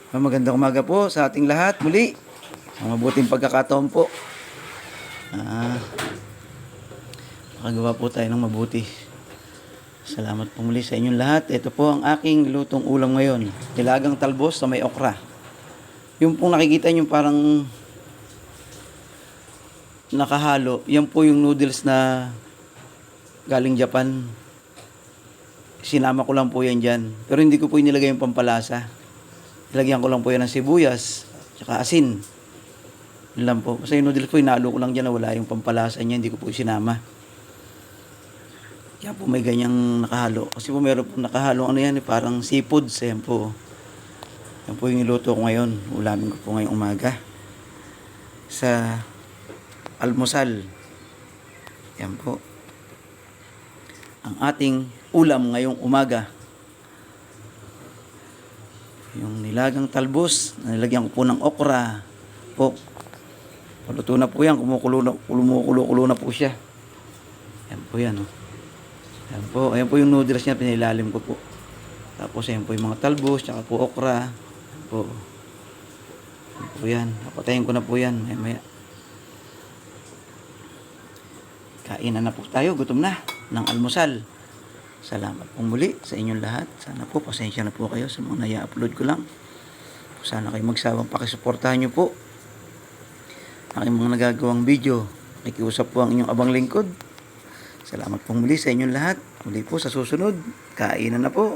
Magandang umaga po sa ating lahat muli. Mabuting pagkakataon po. Makagawa po tayo ng mabuti. Salamat po muli sa inyong lahat. Ito po ang aking lutong ulam ngayon. Nilagang talbos na may okra. Yung pong nakikita nyo parang nakahalo, yan po yung noodles na galing Japan. Sinama ko lang po yan dyan. Pero hindi ko po inilagay yung pampalasa. Ilagyan ko lang po yan ng sibuyas, tsaka asin. Yun lang po. Kasi yung noodles po, inalo ko lang dyan na wala yung pampalasa niya. Hindi ko po sinama. Kaya po may ganyang nakahalo. Kasi po meron po nakahalo, ano yan, parang seafoods. Yan po. Yan po yung niluto ko ngayon. Ulamin ko po ngayong umaga. Sa almusal. Yan po. Ang ating ulam ngayong umaga. Yung nilagang talbos, nilagyan ko po ng okra. Po. Paluto na po yan. Kumukulo na po siya. Yan po yan. Oh. Yan po. Ayan po yung noodles niya. Pinilalim ko po. Tapos ayan po yung mga talbos. Tsaka po okra. Yan po. Yan po yan. Napatayin ko na po yan. Maya. Kainan na po tayo. Gutom na. Ng almusal. Salamat po muli sa inyong lahat. Sana po, pasensya na po kayo sa mga naya-upload ko lang. Sana kayo magsawang pakisuportahan nyo po aking mga nagagawang video. Nakikiusap po ang inyong abang lingkod. Salamat po muli sa inyong lahat. Muli po sa susunod. Kainan na po.